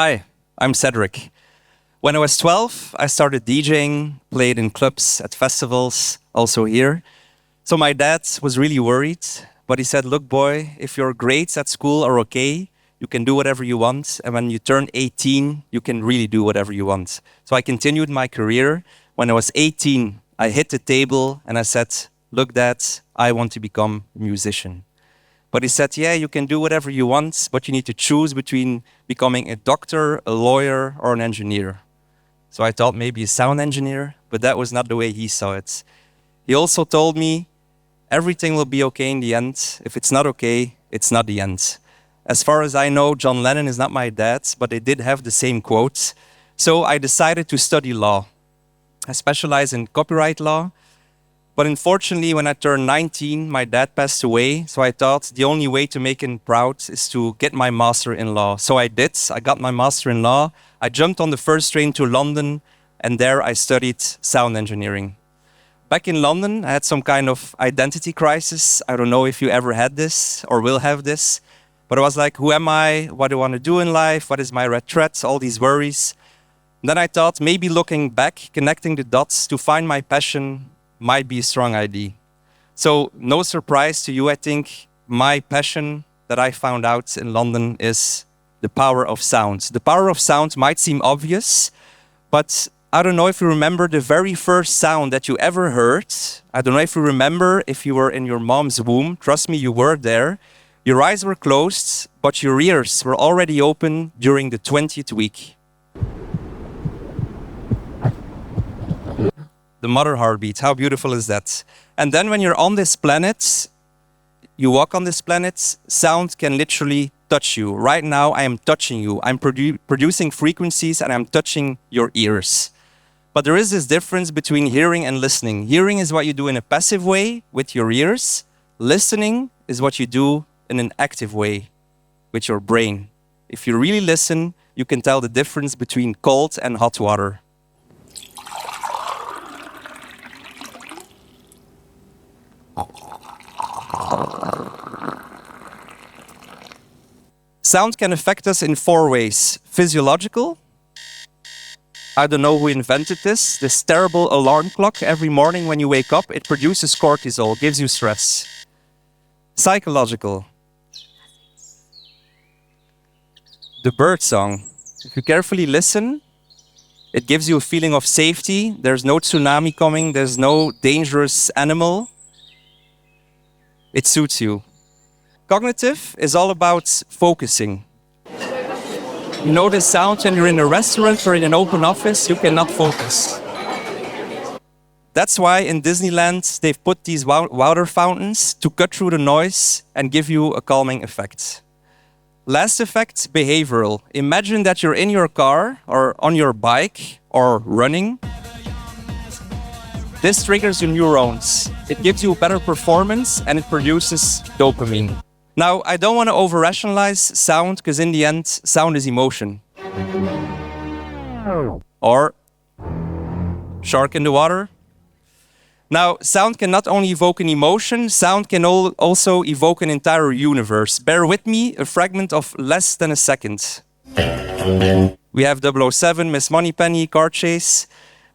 Hi, I'm Cedric. When I was 12, I started DJing, played in clubs, at festivals, also here. So my dad was really worried, but he said, look boy, if your grades at school are okay, you can do whatever you want. And when you turn 18, you can really do whatever you want. So I continued my career. When I was 18, I hit the table and I said, look dad, I want to become a musician. But he said, yeah, you can do whatever you want, but you need to choose between becoming a doctor, a lawyer, or an engineer. So I thought maybe a sound engineer, but that was not the way he saw it. He also told me, everything will be okay in the end. If it's not okay, it's not the end. As far as I know, John Lennon is not my dad, but they did have the same quotes. So I decided to study law. I specialize in copyright law. But unfortunately, when I turned 19, my dad passed away. So I thought the only way to make him proud is to get my master in law. So I did. I got my master in law. I jumped on the first train to London, and there I studied sound engineering. Back in London, I had some kind of identity crisis. I don't know if you ever had this or will have this. But I was like, who am I? What do I want to do in life? What is my red thread? All these worries. And then I thought maybe looking back, connecting the dots to find my passion might be a strong idea. So no surprise to you, I think, my passion that I found out in London is the power of sound. The power of sound might seem obvious, but I don't know if you remember the very first sound that you ever heard. I don't know if you remember if you were in your mom's womb. Trust me, you were there. Your eyes were closed, but your ears were already open during the 20th week. The mother heartbeat, how beautiful is that? And then when you're on this planet, you walk on this planet, sound can literally touch you. Right now, I am touching you. I'm producing frequencies and I'm touching your ears. But there is this difference between hearing and listening. Hearing is what you do in a passive way with your ears. Listening is what you do in an active way with your brain. If you really listen, you can tell the difference between cold and hot water. Sound can affect us in 4 ways. Physiological. I don't know who invented this terrible alarm clock. Every morning when you wake up, it produces cortisol, gives you stress. Psychological. The bird song. If you carefully listen, it gives you a feeling of safety. There's no tsunami coming, there's no dangerous animal. It suits you. Cognitive is all about focusing. You know the sound when you're in a restaurant or in an open office, you cannot focus. That's why in Disneyland they've put these water fountains to cut through the noise and give you a calming effect. Last effect, behavioral. Imagine that you're in your car or on your bike or running. This triggers your neurons. It gives you better performance and it produces dopamine. Now, I don't want to over-rationalize sound because in the end, sound is emotion. Or shark in the water. Now, sound can not only evoke an emotion, sound can also evoke an entire universe. Bear with me, a fragment of less than a second. We have 007, Miss Moneypenny, Car Chase.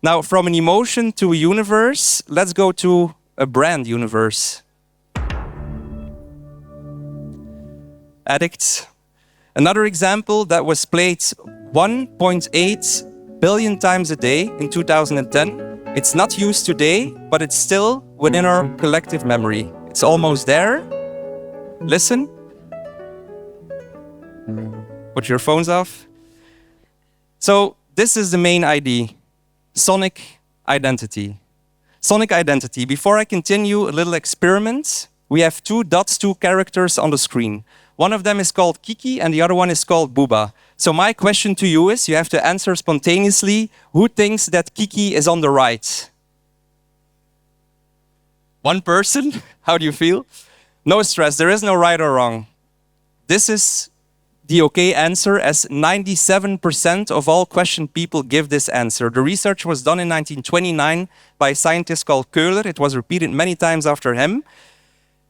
Now, from an emotion to a universe, let's go to a brand universe. Addict. Another example that was played 1.8 billion times a day in 2010. It's not used today, but it's still within our collective memory. It's almost there. Listen. Put your phones off. So this is the main idea. Sonic identity. Sonic identity. Before I continue, a little experiment. We have 2 dots, 2 characters on the screen. One of them is called Kiki and the other one is called Booba. So my question to you is, you have to answer spontaneously, who thinks that Kiki is on the right? One person? How do you feel? No stress, there is no right or wrong. This is the okay answer, as 97% of all questioned people give this answer. The research was done in 1929 by a scientist called Köhler. It was repeated many times after him.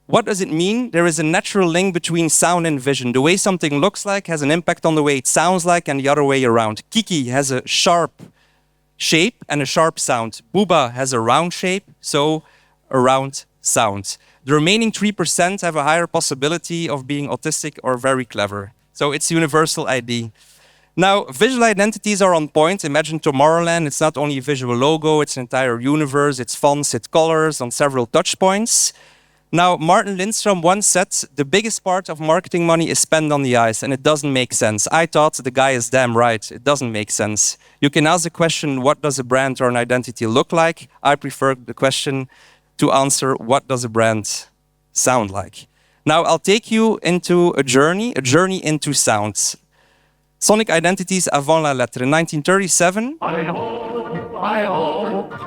What does it mean? There is a natural link between sound and vision. The way something looks like has an impact on the way it sounds like, and the other way around. Kiki has a sharp shape and a sharp sound. Booba has a round shape, so a round sound. The remaining 3% have a higher possibility of being autistic or very clever. So it's universal ID. Now, visual identities are on point. Imagine Tomorrowland. It's not only a visual logo, it's an entire universe, it's fonts, it's colors on several touch points. Now, Martin Lindstrom once said, the biggest part of marketing money is spent on the eyes, and it doesn't make sense. I thought the guy is damn right. It doesn't make sense. You can ask the question, what does a brand or an identity look like? I prefer the question to answer, what does a brand sound like? Now, I'll take you into a journey into sounds. Sonic identities avant la lettre. In 1937,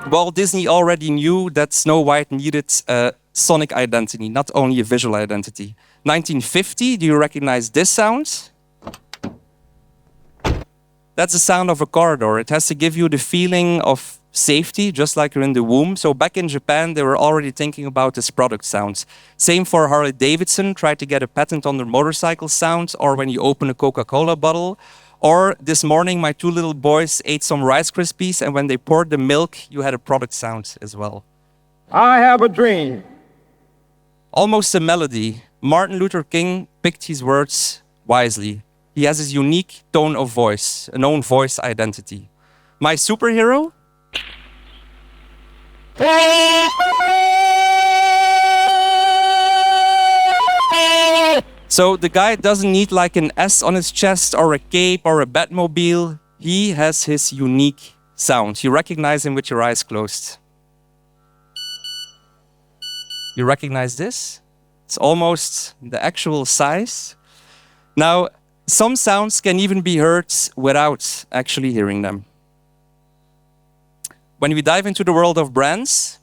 Walt Disney already knew that Snow White needed a sonic identity, not only a visual identity. 1950, do you recognize this sound? That's the sound of a corridor. It has to give you the feeling of safety, just like you're in the womb. So back in Japan, they were already thinking about this product sounds. Same for Harley Davidson, tried to get a patent on their motorcycle sounds, or when you open a Coca-Cola bottle. Or this morning, my two little boys ate some Rice Krispies, and when they poured the milk, you had a product sound as well. I have a dream. Almost a melody. Martin Luther King picked his words wisely. He has his unique tone of voice, a known voice identity. My superhero? So the guy doesn't need like an S on his chest or a cape or a Batmobile. He has his unique sound. You recognize him with your eyes closed. You recognize this? It's almost the actual size. Now, some sounds can even be heard without actually hearing them. When we dive into the world of brands,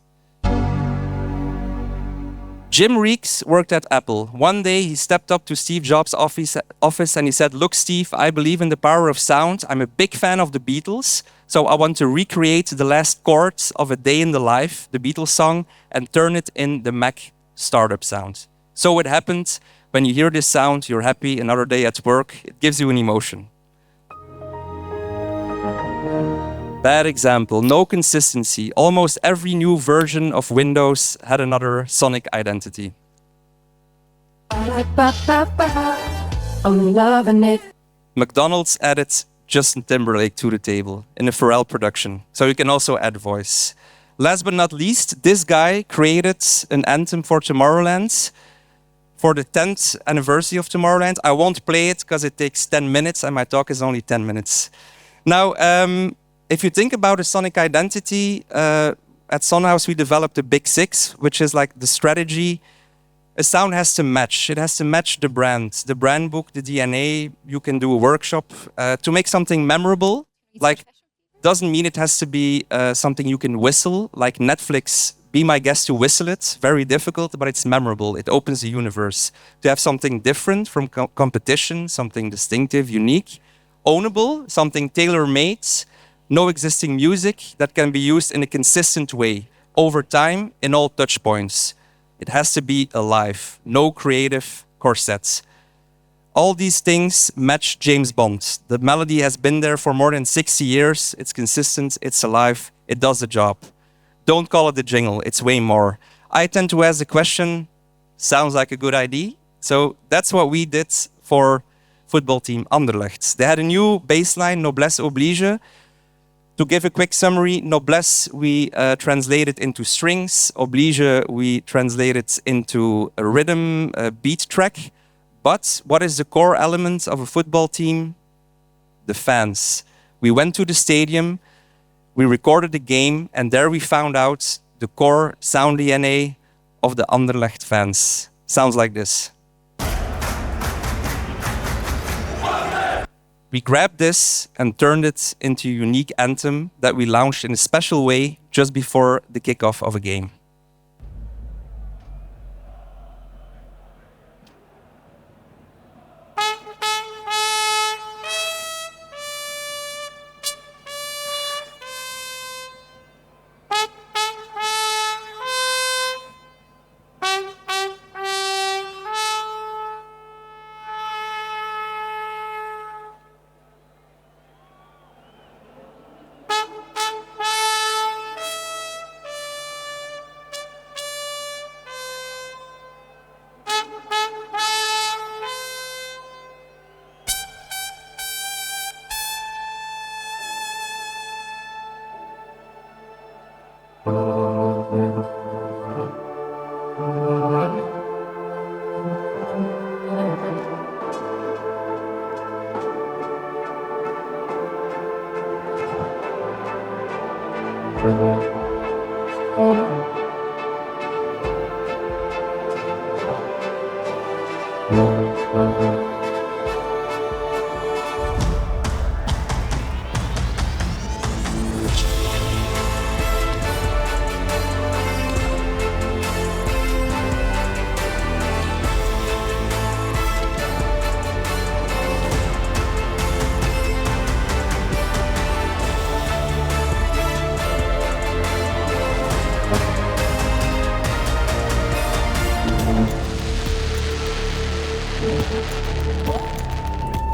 Jim Reeks worked at Apple. One day he stepped up to Steve Jobs' office and he said, look, Steve, I believe in the power of sound. I'm a big fan of the Beatles, so I want to recreate the last chords of A Day in the Life, the Beatles song, and turn it in the Mac startup sound. So it happened. When you hear this sound, you're happy. Another day at work, it gives you an emotion. Bad example, no consistency. Almost every new version of Windows had another sonic identity. I'm loving it. McDonald's added Justin Timberlake to the table in a Pharrell production, so you can also add voice. Last but not least, this guy created an anthem for Tomorrowland for the 10th anniversary of Tomorrowland. I won't play it because it takes 10 minutes and my talk is only 10 minutes. Now, if you think about a sonic identity, at Sonhouse we developed the Big Six, which is like the strategy. A sound has to match. It has to match the brand book, the DNA. You can do a workshop to make something memorable. Like, doesn't mean it has to be something you can whistle. Like Netflix, Be My Guest to whistle it. Very difficult, but it's memorable. It opens the universe. To have something different from competition, something distinctive, unique. Ownable, something tailor-made. No existing music that can be used in a consistent way over time in all touch points. It has to be alive, no creative corsets. All these things match James Bond. The melody has been there for more than 60 years. It's consistent, it's alive, it does the job. Don't call it a jingle, it's way more. I tend to ask the question, sounds like a good idea? So that's what we did for football team Anderlecht. They had a new baseline, Noblesse Oblige. To give a quick summary, Noblesse we translated into strings, Oblige we translated into a rhythm, a beat track. But what is the core element of a football team? The fans. We went to the stadium, we recorded the game, and there we found out the core sound DNA of the Anderlecht fans. Sounds like this. We grabbed this and turned it into a unique anthem that we launched in a special way just before the kickoff of a game.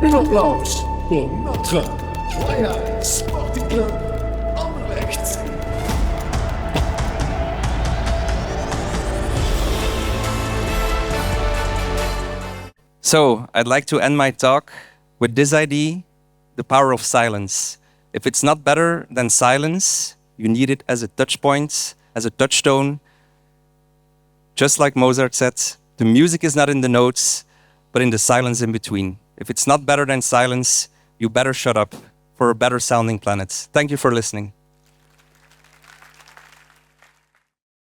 Een applaus voor notre Royal Sporting Club Anderlecht. So, I'd like to end my talk with this idea, the power of silence. If it's not better than silence, you need it as a touch point, as a touchstone. Just like Mozart said, the music is not in the notes, but in the silence in between. If it's not better than silence, you better shut up for a better sounding planet. Thank you for listening.